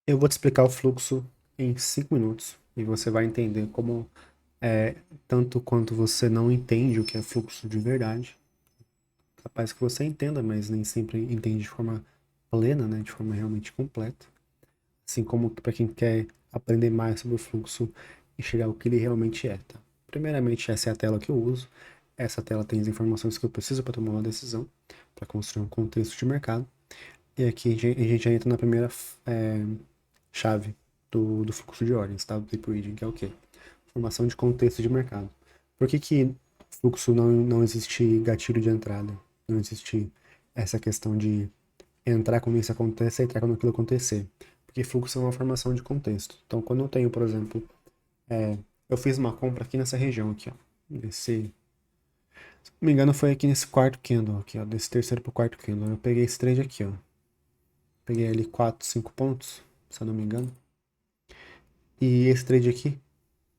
Eu vou te explicar o fluxo em 5 minutos e você vai entender como tanto quanto você não entende o que é fluxo de verdade, capaz que você entenda, mas nem sempre entende de forma plena, né, de forma realmente completa. Assim como para quem quer aprender mais sobre o fluxo e chegar ao que ele realmente é, tá? Primeiramente, essa é a tela que eu uso. Essa tela tem as informações que eu preciso para tomar uma decisão, para construir um contexto de mercado. E aqui a gente já entra na primeira chave do fluxo de ordens, tá? Do tape reading, que é o quê? Formação de contexto de mercado. Por que fluxo não existe gatilho de entrada? Não existe essa questão de entrar quando isso acontece e entrar quando aquilo acontecer. Porque fluxo é uma formação de contexto. Então, quando eu tenho, por exemplo, eu fiz uma compra aqui nessa região aqui, ó. Se não me engano, foi aqui nesse quarto candle aqui, ó. Desse terceiro pro quarto candle. Eu peguei esse trade aqui, ó. Peguei ali 4, 5 pontos, se eu não me engano. E esse trade aqui,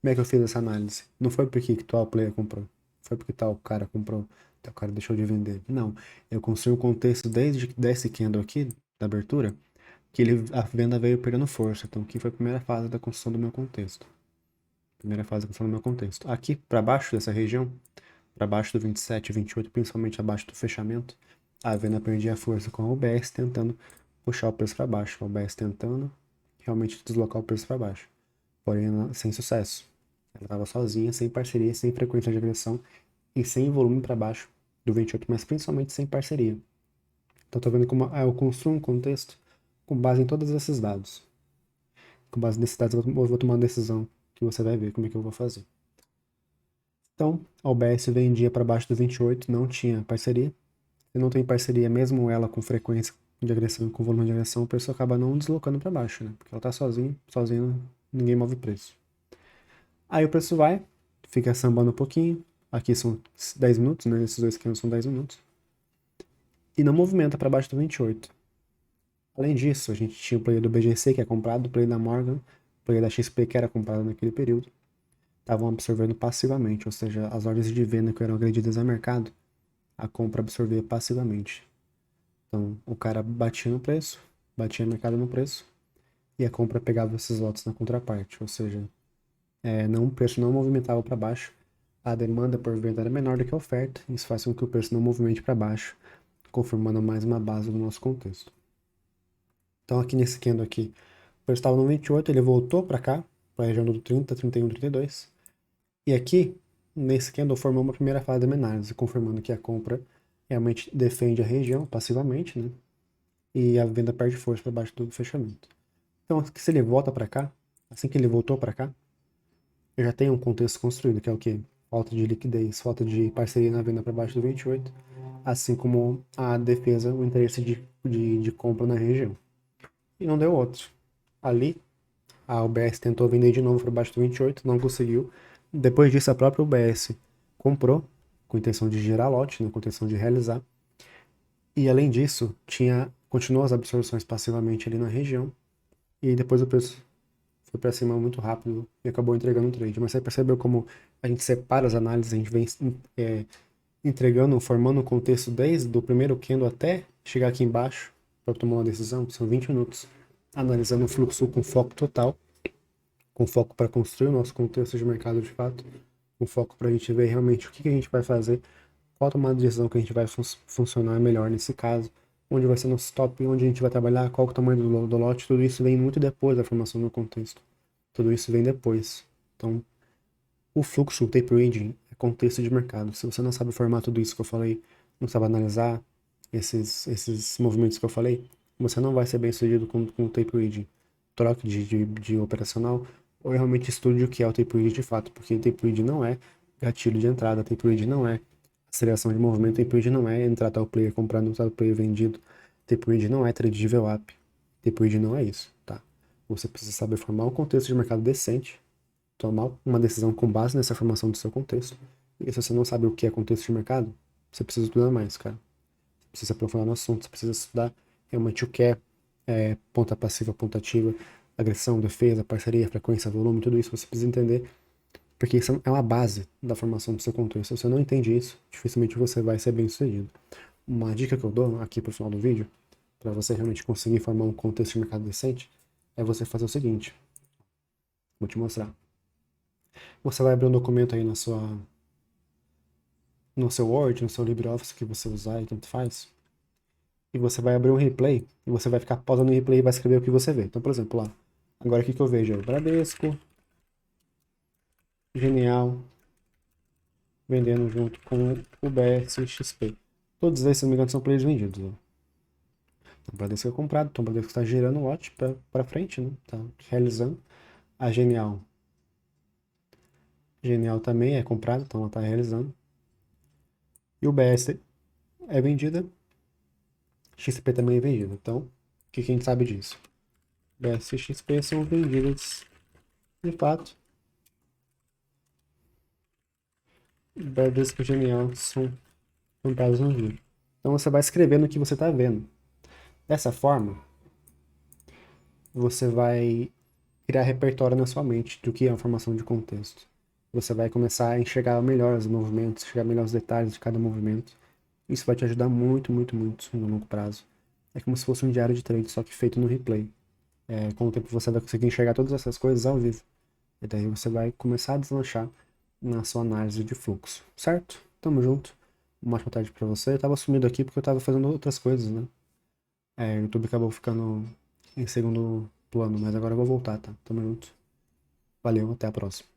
como é que eu fiz essa análise? Não foi porque que tal player comprou. Foi porque tal cara comprou, tal cara deixou de vender. Não. Eu construí o contexto desde desse candle aqui, da abertura, que a venda veio perdendo força. Então, aqui foi a primeira fase da construção do meu contexto. Primeira fase da construção do meu contexto. Aqui, para baixo dessa região, para baixo do 27 e 28, principalmente abaixo do fechamento, a venda perdia força com a UBS tentando puxar o preço para baixo. A UBS tentando realmente deslocar o preço para baixo. Porém, sem sucesso. Ela estava sozinha, sem parceria, sem frequência de agressão e sem volume para baixo do 28, mas principalmente sem parceria. Então, tô vendo como eu construo um contexto com base em todos esses dados. Com base nesses dados, eu vou tomar uma decisão que você vai ver como é que eu vou fazer. Então, a OBS vendia para baixo do 28, não tinha parceria. Se não tem parceria, mesmo ela com frequência de agressão, com volume de agressão, o preço acaba não deslocando para baixo, né? Porque ela tá sozinha, ninguém move o preço. Aí o preço vai, fica sambando um pouquinho. Aqui são 10 minutos, né? Esses dois candles são 10 minutos. E não movimenta para baixo do 28. Além disso, a gente tinha o player do BGC, que é comprado, o player da Morgan, o player da XP, que era comprado naquele período. Estavam absorvendo passivamente, ou seja, as ordens de venda que eram agredidas a mercado, a compra absorvia passivamente. Então, o cara batia no preço, batia o mercado no preço, e a compra pegava esses lotes na contraparte, ou seja, o preço não movimentava para baixo, a demanda por venda era menor do que a oferta, isso faz com que o preço não movimente para baixo, confirmando mais uma base do nosso contexto. Então, aqui nesse candle aqui, o preço estava no 28, ele voltou para cá, para a região do 30, 31, 32. E aqui, nesse candle, formou uma primeira fase da minha análise, confirmando que a compra realmente defende a região passivamente, né? E a venda perde força para baixo do fechamento. Então, se ele volta para cá, assim que ele voltou para cá, eu já tenho um contexto construído, que é o quê? Falta de liquidez, falta de parceria na venda para baixo do 28, assim como a defesa, o interesse de compra na região. E não deu outro. Ali, a UBS tentou vender de novo para baixo do 28, não conseguiu. Depois disso, a própria UBS comprou, com intenção de gerar lote, né, com intenção de realizar. E além disso, continuou as absorções passivamente ali na região. E depois o preço foi para cima muito rápido e acabou entregando o trade. Mas você percebeu como a gente separa as análises, a gente vem entregando, formando um contexto desde o primeiro candle até chegar aqui embaixo para tomar uma decisão? São 20 minutos analisando o fluxo com foco total, com foco para construir o nosso contexto de mercado de fato, com foco para a gente ver realmente o que a gente vai fazer, qual tomada de decisão que a gente vai funcionar melhor nesse caso, onde vai ser nosso stop, onde a gente vai trabalhar, qual é o tamanho do lote, tudo isso vem muito depois da formação do contexto. Tudo isso vem depois. Então, o fluxo, o tape reading, é contexto de mercado. Se você não sabe formar tudo isso que eu falei, não sabe analisar esses movimentos que eu falei, você não vai ser bem sucedido com o tape reading. Troque de operacional ou realmente estude o que é o tape reading de fato, porque o tape reading não é gatilho de entrada, tape reading não é aceleração de movimento, tape reading não é entrar tal player comprando, tal player vendido, tape reading não é trade de VWAP, tape reading não é isso, tá? Você precisa saber formar um contexto de mercado decente, tomar uma decisão com base nessa formação do seu contexto. E se você não sabe o que é contexto de mercado, você precisa estudar mais, cara. Você precisa aprofundar no assunto, você precisa estudar realmente o que é ponta passiva, ponta ativa, agressão, defesa, parceria, frequência, volume, tudo isso você precisa entender, porque isso é uma base da formação do seu contexto. Se você não entende isso, dificilmente você vai ser bem sucedido. Uma dica que eu dou aqui pro final do vídeo, para você realmente conseguir formar um contexto de mercado decente, é você fazer o seguinte. Vou te mostrar. Você vai abrir um documento aí no seu Word, no seu LibreOffice que você usar e tanto faz. E você vai abrir um replay e você vai ficar pausando o replay e vai escrever o que você vê. Então, por exemplo, lá. Agora o que eu vejo é o Bradesco, Genial, vendendo junto com o BSXP. Todos esses, se não me engano, são players vendidos. Ó. Então, o Bradesco é comprado, então o Bradesco está girando o lote para frente, né? Tá realizando. A Genial também é comprada, então ela está realizando. E o BS é vendida, XP também é vendida. Então, o que a gente sabe disso? BS e XP são vendidas de fato. Bradesco e Genial são comprados no vídeo. Então você vai escrevendo o que você está vendo. Dessa forma, você vai criar repertório na sua mente do que é a formação de contexto. Você vai começar a enxergar melhor os movimentos, enxergar melhor os detalhes de cada movimento. Isso vai te ajudar muito, muito, muito no longo prazo. É como se fosse um diário de trade, só que feito no replay. Com o tempo você vai conseguir enxergar todas essas coisas ao vivo. E daí você vai começar a deslanchar na sua análise de fluxo, certo? Tamo junto. Uma ótima tarde pra você. Eu tava sumido aqui porque eu tava fazendo outras coisas, né? O YouTube acabou ficando em segundo plano, mas agora eu vou voltar, tá? Tamo junto. Valeu, até a próxima.